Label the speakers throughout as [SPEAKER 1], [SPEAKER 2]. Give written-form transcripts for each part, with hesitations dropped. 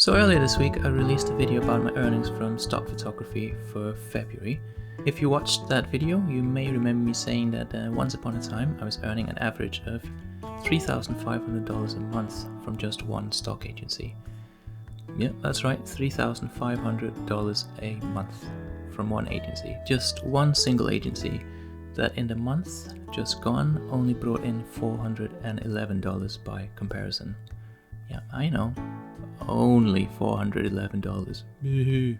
[SPEAKER 1] So earlier this week I released a video about my earnings from stock photography for February. If you watched that video, you may remember me saying that once upon a time I was earning an average of $3,500 a month from just one stock agency. Yeah, that's right, $3,500 a month from one agency. Just one single agency that in the month just gone only brought in $411 by comparison. Yeah, I know. Only $411.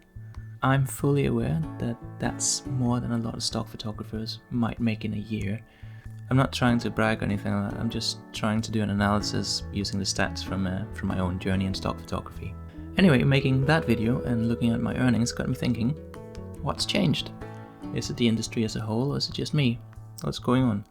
[SPEAKER 1] I'm fully aware that that's more than a lot of stock photographers might make in a year. I'm not trying to brag or anything like that. I'm just trying to do an analysis using the stats from my own journey in stock photography. Anyway, making that video and looking at my earnings got me thinking, what's changed? Is it the industry as a whole, or is it just me? What's going on?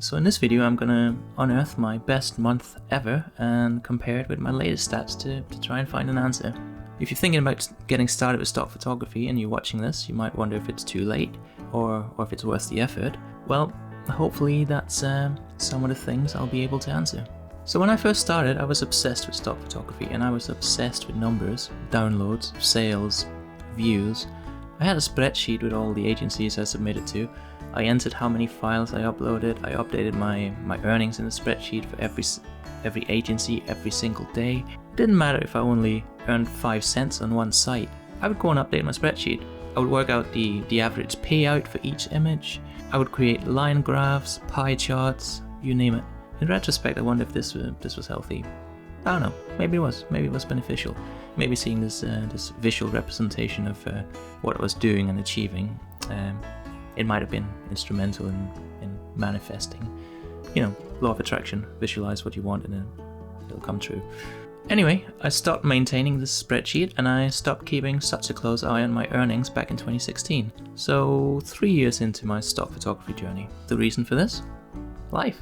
[SPEAKER 1] So in this video I'm gonna unearth my best month ever and compare it with my latest stats to try and find an answer. If you're thinking about getting started with stock photography and you're watching this, you might wonder if it's too late or if it's worth the effort. Well, hopefully that's some of the things I'll be able to answer. So when I first started, I was obsessed with stock photography and I was obsessed with numbers, downloads, sales, views. I had a spreadsheet with all the agencies I submitted to. I entered how many files I uploaded. I updated my earnings in the spreadsheet for every agency every single day. It didn't matter if I only earned 5 cents on one site. I would go and update my spreadsheet. I would work out the average payout for each image. I would create line graphs, pie charts, you name it. In retrospect, I wonder if this was healthy. I don't know. Maybe it was. Maybe it was beneficial. Maybe seeing this visual representation of what I was doing and achieving, it might have been instrumental in manifesting. You know, law of attraction. Visualize what you want and it'll come true. Anyway, I stopped maintaining this spreadsheet and I stopped keeping such a close eye on my earnings back in 2016. So 3 years into my stock photography journey. The reason for this? Life.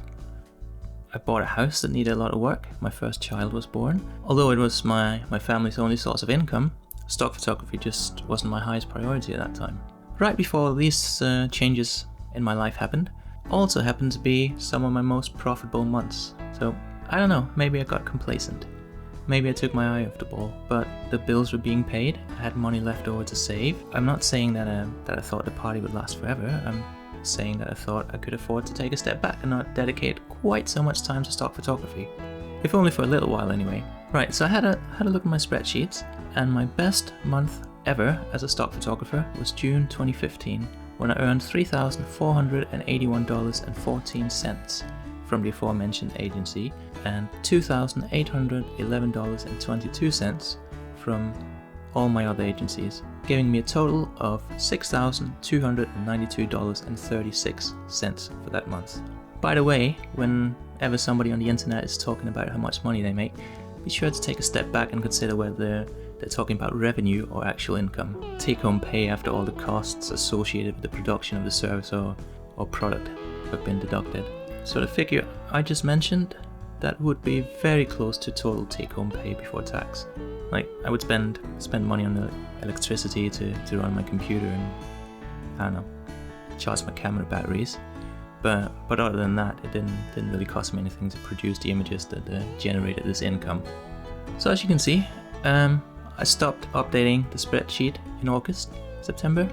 [SPEAKER 1] I bought a house that needed a lot of work. My first child was born. Although it was my family's only source of income, stock photography just wasn't my highest priority at that time. Right before these changes in my life happened, also happened to be some of my most profitable months. So I don't know, maybe I got complacent. Maybe I took my eye off the ball, but the bills were being paid. I had money left over to save. I'm not saying that I thought the party would last forever. I'm saying that I thought I could afford to take a step back and not dedicate quite so much time to stock photography. If only for a little while anyway. Right, so I had a look at my spreadsheets, and my best month ever as a stock photographer was June 2015, when I earned $3,481.14 from the aforementioned agency and $2,811.22 from all my other agencies, giving me a total of $6,292.36 for that month. By the way, whenever somebody on the internet is talking about how much money they make, be sure to take a step back and consider whether they're talking about revenue or actual income. Take-home pay after all the costs associated with the production of the service or product have been deducted. So the figure I just mentioned, that would be very close to total take-home pay before tax. Like, I would spend money on the electricity to run my computer and, I don't know, charge my camera batteries. But other than that, it didn't really cost me anything to produce the images that generated this income. So as you can see, I stopped updating the spreadsheet in September.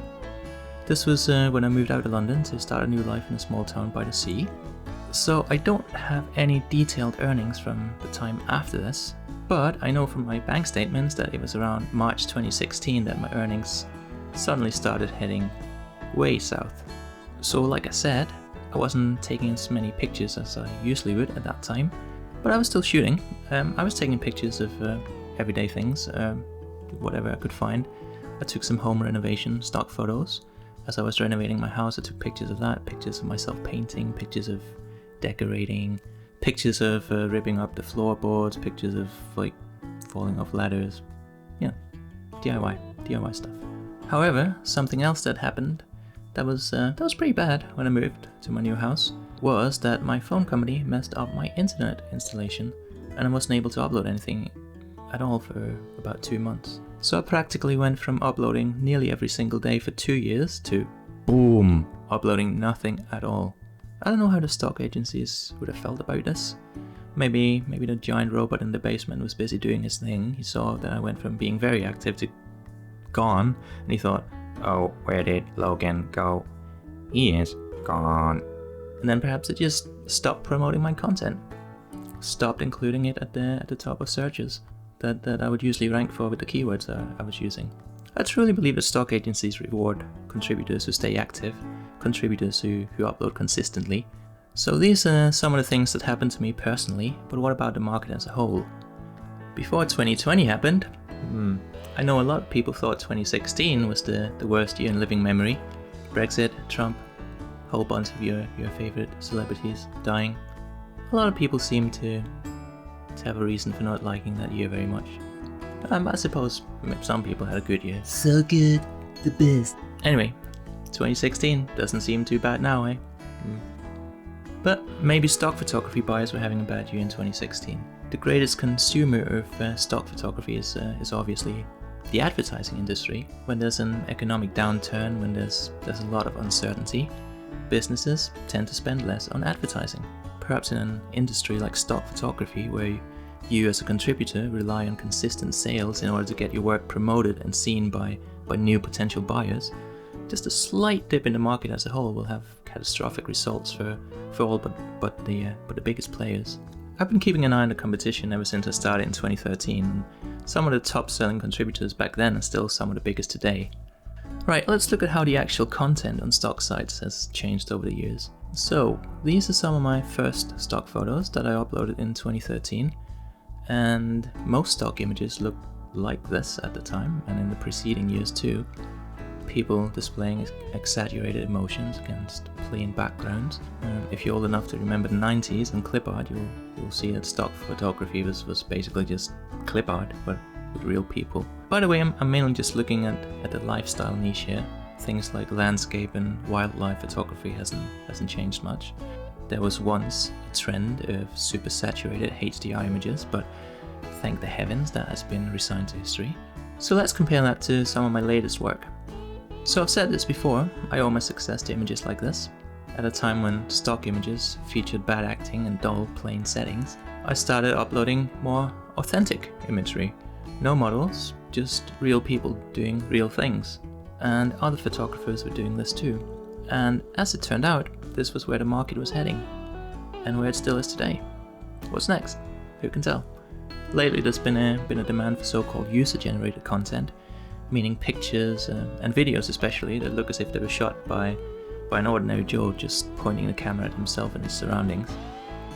[SPEAKER 1] This was when I moved out of London to start a new life in a small town by the sea. So I don't have any detailed earnings from the time after this, but I know from my bank statements that it was around March 2016 that my earnings suddenly started heading way south. So like I said, I wasn't taking as many pictures as I usually would at that time, but I was still shooting. I was taking pictures of everyday things, whatever I could find. I took some home renovation stock photos. As I was renovating my house, I took pictures of that, pictures of myself painting, pictures of decorating, pictures of ripping up the floorboards, pictures of like falling off ladders. Yeah, DIY stuff. However, something else that happened that was pretty bad when I moved to my new house was that my phone company messed up my internet installation and I wasn't able to upload anything at all for about 2 months. So I practically went from uploading nearly every single day for 2 years to boom, uploading nothing at all. I don't know how the stock agencies would have felt about this, Maybe the giant robot in the basement was busy doing his thing. He saw that I went from being very active to gone, and he thought, oh, where did Logan go? He is gone. And then perhaps it just stopped promoting my content. Stopped including it at the top of searches that I would usually rank for with the keywords that I was using. I truly believe that stock agencies reward contributors who stay active, contributors who upload consistently. So these are some of the things that happened to me personally, but what about the market as a whole? Before 2020 happened, I know a lot of people thought 2016 was the worst year in living memory. Brexit, Trump, a whole bunch of your favorite celebrities dying. A lot of people seem to have a reason for not liking that year very much. I suppose some people had a good year.
[SPEAKER 2] So good, the best.
[SPEAKER 1] Anyway, 2016 doesn't seem too bad now, eh? But maybe stock photography buyers were having a bad year in 2016. The greatest consumer of stock photography is obviously the advertising industry. When there's an economic downturn, when there's a lot of uncertainty, businesses tend to spend less on advertising. Perhaps in an industry like stock photography, where you as a contributor rely on consistent sales in order to get your work promoted and seen by new potential buyers, just a slight dip in the market as a whole will have catastrophic results for all but the biggest players. I've been keeping an eye on the competition ever since I started in 2013. Some of the top selling contributors back then are still some of the biggest today. Right, let's look at how the actual content on stock sites has changed over the years. So, these are some of my first stock photos that I uploaded in 2013, and most stock images looked like this at the time, and in the preceding years too. People displaying exaggerated emotions against plain backgrounds. If you're old enough to remember the 90s and clip art, you'll see that stock photography was basically just clip art, but with real people. By the way, I'm mainly just looking at the lifestyle niche here. Things like landscape and wildlife photography hasn't changed much. There was once a trend of super saturated HDR images, but thank the heavens that has been resigned to history. So let's compare that to some of my latest work. So I've said this before, I owe my success to images like this. At a time when stock images featured bad acting and dull, plain settings, I started uploading more authentic imagery. No models, just real people doing real things. And other photographers were doing this too. And as it turned out, this was where the market was heading, and where it still is today. What's next? Who can tell? Lately there's been a demand for so-called user-generated content, meaning pictures and videos especially that look as if they were shot by an ordinary Joe just pointing the camera at himself and his surroundings.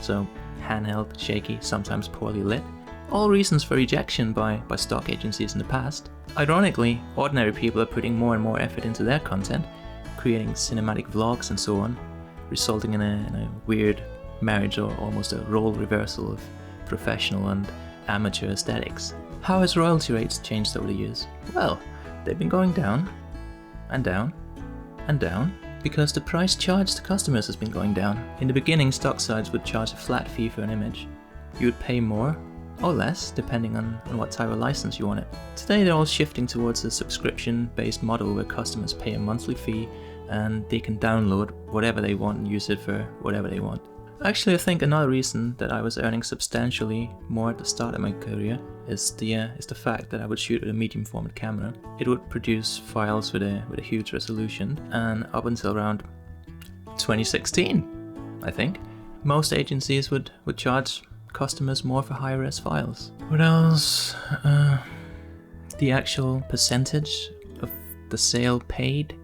[SPEAKER 1] So handheld, shaky, sometimes poorly lit. All reasons for rejection by stock agencies in the past. Ironically, ordinary people are putting more and more effort into their content, creating cinematic vlogs and so on, resulting in a weird marriage or almost a role reversal of professional and amateur aesthetics. How has royalty rates changed over the years? Well, they've been going down, and down, and down, because the price charged to customers has been going down. In the beginning, stock sites would charge a flat fee for an image. You would pay more or less, depending on what type of license you wanted. Today they're all shifting towards a subscription-based model where customers pay a monthly fee and they can download whatever they want and use it for whatever they want. Actually, I think another reason that I was earning substantially more at the start of my career is the fact that I would shoot with a medium format camera. It would produce files with a huge resolution, and up until around 2016, I think, most agencies would charge customers more for high-res files. What else? The actual percentage of the sale paid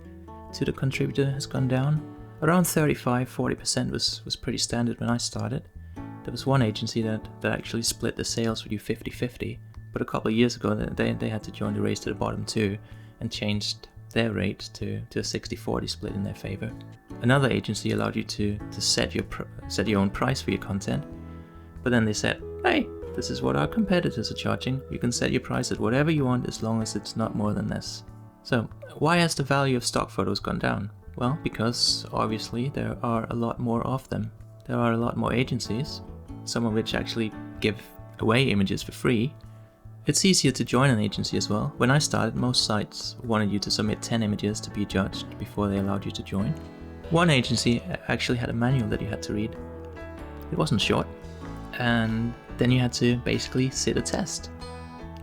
[SPEAKER 1] to the contributor has gone down. Around 35-40% was pretty standard when I started. There was one agency that actually split the sales with you 50-50, but a couple of years ago they had to join the race to the bottom too and changed their rate to a 60-40 split in their favor. Another agency allowed you to set your own price for your content, but then they said, hey, this is what our competitors are charging. You can set your price at whatever you want as long as it's not more than this. So why has the value of stock photos gone down? Well, because obviously there are a lot more of them. There are a lot more agencies, some of which actually give away images for free. It's easier to join an agency as well. When I started, most sites wanted you to submit 10 images to be judged before they allowed you to join. One agency actually had a manual that you had to read. It wasn't short, and then you had to basically sit a test,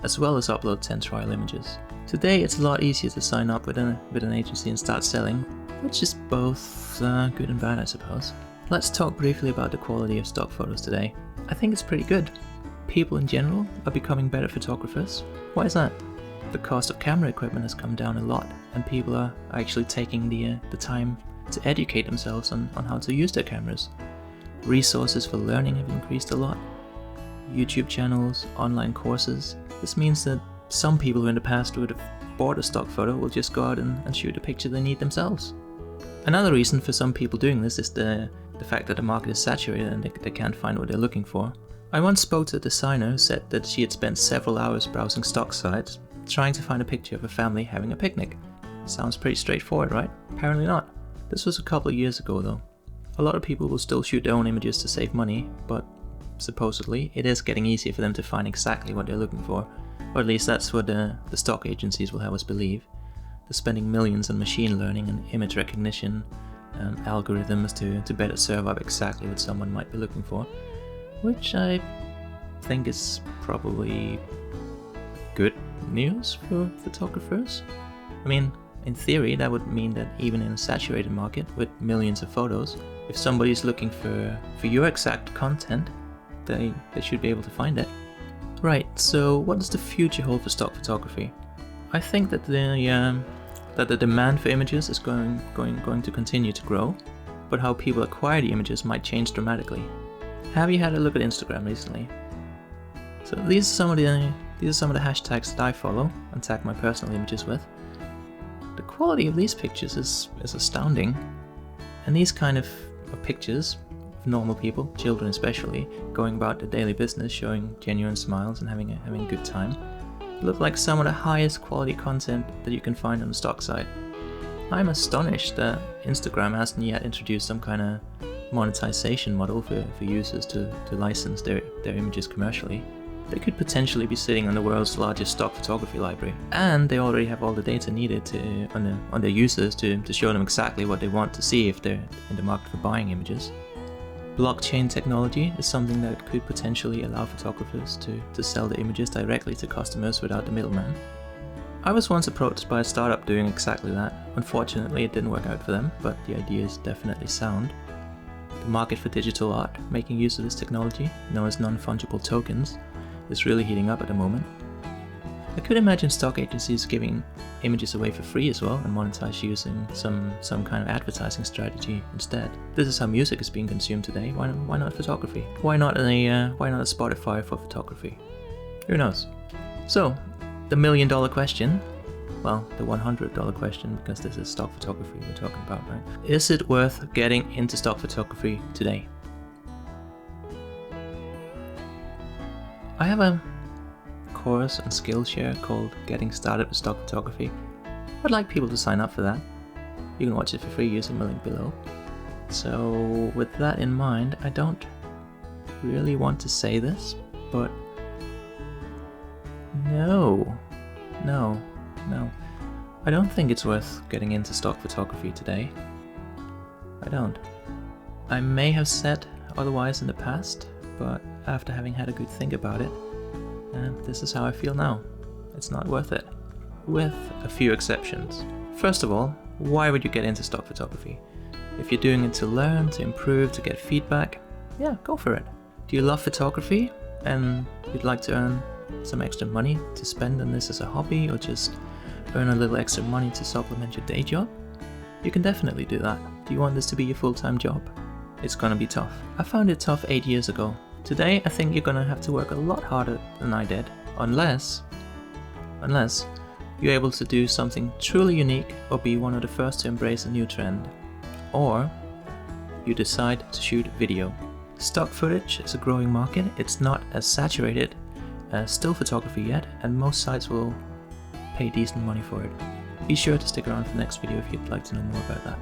[SPEAKER 1] as well as upload 10 trial images. Today it's a lot easier to sign up with an agency and start selling, which is both good and bad, I suppose. Let's talk briefly about the quality of stock photos today. I think it's pretty good. People in general are becoming better photographers. Why is that? The cost of camera equipment has come down a lot, and people are actually taking the time to educate themselves on how to use their cameras. Resources for learning have increased a lot. YouTube channels, online courses. This means that some people who in the past would have bought a stock photo will just go out and shoot a picture they need themselves. Another reason for some people doing this is the fact that the market is saturated and they can't find what they're looking for. I once spoke to a designer who said that she had spent several hours browsing stock sites trying to find a picture of a family having a picnic. Sounds pretty straightforward, right? Apparently not. This was a couple of years ago though. A lot of people will still shoot their own images to save money, but supposedly it is getting easier for them to find exactly what they're looking for. Or at least that's what the stock agencies will have us believe. They're spending millions on machine learning and image recognition algorithms to better serve up exactly what someone might be looking for, which I think is probably good news for photographers. I mean, in theory that would mean that even in a saturated market with millions of photos, if somebody's looking for your exact content, they should be able to find it. Right, so what does the future hold for stock photography? I think that the demand for images is going to continue to grow, but how people acquire the images might change dramatically. Have you had a look at Instagram recently? So these are some of the hashtags that I follow and tag my personal images with. The quality of these pictures is astounding, and these kind of pictures of normal people, children especially, going about their daily business, showing genuine smiles and having a good time, look like some of the highest quality content that you can find on the stock site. I'm astonished that Instagram hasn't yet introduced some kind of monetization model for users to license their images commercially. They could potentially be sitting on the world's largest stock photography library, and they already have all the data needed on their users to show them exactly what they want to see if they're in the market for buying images. Blockchain technology is something that could potentially allow photographers to sell the images directly to customers without the middleman. I was once approached by a startup doing exactly that. Unfortunately, it didn't work out for them, but the idea is definitely sound. The market for digital art, making use of this technology, known as non-fungible tokens, is really heating up at the moment. I could imagine stock agencies giving images away for free as well and monetize using some kind of advertising strategy instead. This is how music is being consumed today. Why not photography? Why not a Spotify for photography? Who knows? So, the $1 million question, well, the $100 question, because this is stock photography we're talking about, right? Is it worth getting into stock photography today? I have a course on Skillshare called Getting Started with Stock Photography. I'd like people to sign up for that. You can watch it for free using the link below. So with that in mind, I don't really want to say this, but no. I don't think it's worth getting into stock photography today. I don't. I may have said otherwise in the past, but after having had a good think about it, this is how I feel now. It's not worth it. With a few exceptions. First of all, why would you get into stock photography? If you're doing it to learn, to improve, to get feedback, yeah, go for it. Do you love photography and you'd like to earn some extra money to spend on this as a hobby, or just earn a little extra money to supplement your day job? You can definitely do that. Do you want this to be your full-time job? It's gonna be tough. I found it tough 8 years ago. Today, I think you're gonna have to work a lot harder than I did, unless you're able to do something truly unique or be one of the first to embrace a new trend, or you decide to shoot video. Stock footage is a growing market. It's not as saturated as still photography yet, and most sites will pay decent money for it. Be sure to stick around for the next video if you'd like to know more about that.